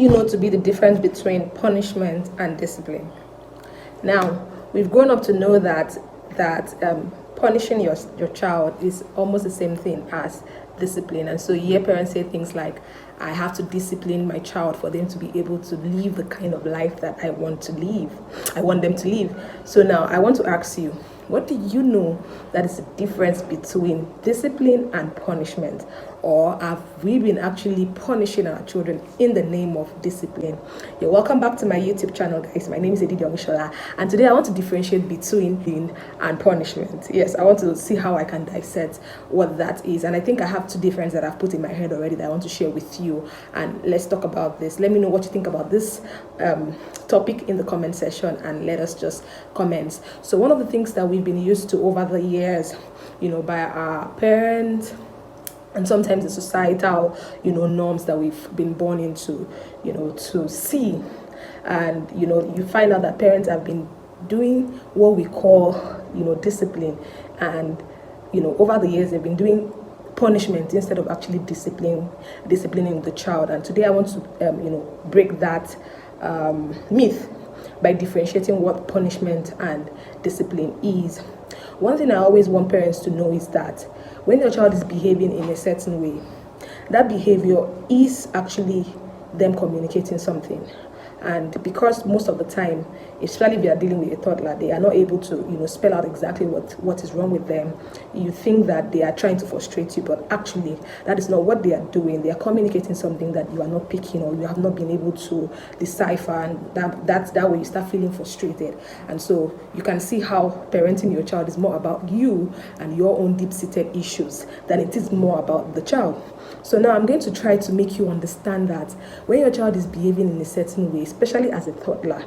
you know to be the difference between punishment and discipline? Now, we've grown up to know that punishing your child is almost the same thing as discipline. And so you hear parents say things like, I have to discipline my child for them to be able to live the kind of life that I want them to live. So now I want to ask you, what do you know that is the difference between discipline and punishment? Or have we been actually punishing our children in the name of discipline? You're welcome back to my YouTube channel, guys. My name is Edidi Omishola, and today I want to differentiate between discipline and punishment. Yes, I want to see how I can dissect what that is. And I think I have two differences that I've put in my head already that I want to share with you. And let's talk about this. Let me know what you think about this topic in the comment section, and let us just comment. So one of the things that we've been used to over the years, by our parents, and sometimes the societal, norms that we've been born into, to see. And, you find out that parents have been doing what we call, discipline. And, over the years, they've been doing punishment instead of actually disciplining the child. And today I want to, break that myth by differentiating what punishment and discipline is. One thing I always want parents to know is that when your child is behaving in a certain way, that behavior is actually them communicating something. And because most of the time, especially if you are dealing with a toddler, they are not able to, spell out exactly what is wrong with them. You think that they are trying to frustrate you, but actually that is not what they are doing. They are communicating something that you are not picking, or you have not been able to decipher, and that's that way you start feeling frustrated. And so you can see how parenting your child is more about you and your own deep-seated issues than it is more about the child. So now I'm going to try to make you understand that when your child is behaving in a certain way, especially as a toddler,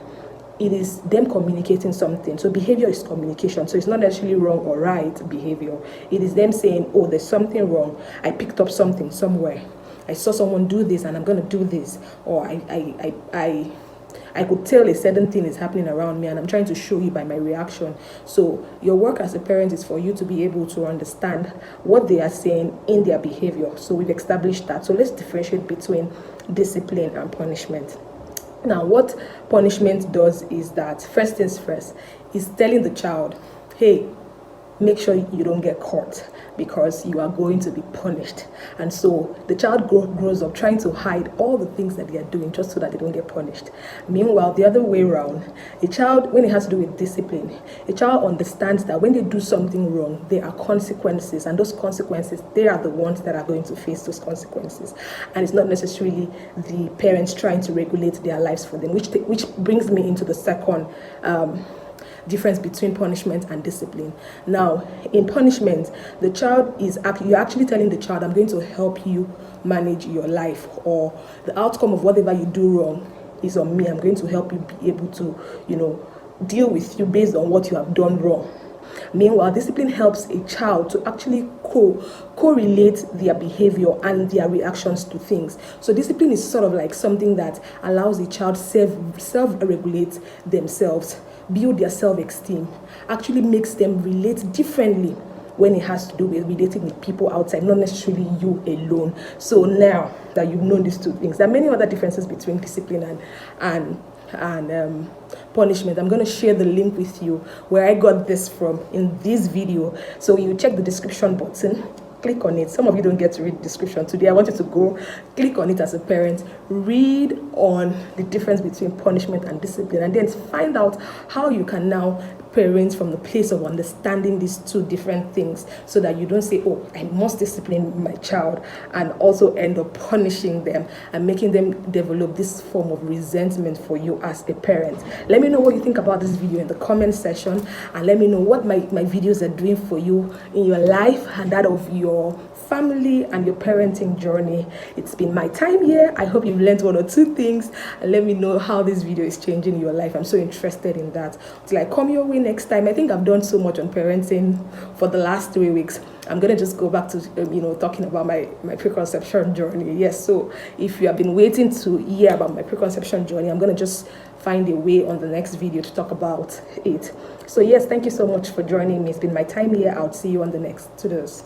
it is them communicating something. So behavior is communication. So it's not necessarily wrong or right behavior. It is them saying, oh, there's something wrong. I picked up something somewhere. I saw someone do this and I'm going to do this. Or I could tell a certain thing is happening around me and I'm trying to show you by my reaction. So your work as a parent is for you to be able to understand what they are saying in their behavior. So we've established that. So let's differentiate between discipline and punishment. Now, what punishment does is that, first things first, is telling the child, hey, make sure you don't get caught because you are going to be punished. And so the child grows up trying to hide all the things that they are doing just so that they don't get punished. Meanwhile, the other way around, a child, when it has to do with discipline, a child understands that when they do something wrong, there are consequences, and those consequences, they are the ones that are going to face those consequences. And it's not necessarily the parents trying to regulate their lives for them, which brings me into the second difference between punishment and discipline. Now, in punishment, the child you're actually telling the child, I'm going to help you manage your life, or the outcome of whatever you do wrong is on me. I'm going to help you be able to, deal with you based on what you have done wrong. Meanwhile, discipline helps a child to actually correlate their behavior and their reactions to things. So discipline is sort of like something that allows a child self-regulate themselves, build their self-esteem, actually makes them relate differently when it has to do with relating with people outside, not necessarily you alone. So now that you've known these two things, there are many other differences between discipline and punishment. I'm going to share the link with you where I got this from in this video. So you check the description button, click on it. Some of you don't get to read the description. Today I want you to go click on it as a parent, read on the difference between punishment and discipline, and then find out how you can now parent from the place of understanding these two different things, so that you don't say, oh, I must discipline my child, and also end up punishing them and making them develop this form of resentment for you as a parent. Let me know what you think about this video in the comment section, and let me know what my videos are doing for you in your life and that of your family and your parenting journey. It's been my time here. I hope you've learned one or two things, and let me know how this video is changing your life. I'm so interested in that. Till I come your way next time. I think I've done so much on parenting for the last 3 weeks. I'm gonna just go back to talking about my preconception journey. Yes, so if you have been waiting to hear about my preconception journey, I'm gonna just find a way on the next video to talk about it. So yes, thank you so much for joining me. It's been my time here. I'll see you on the next. Toodles.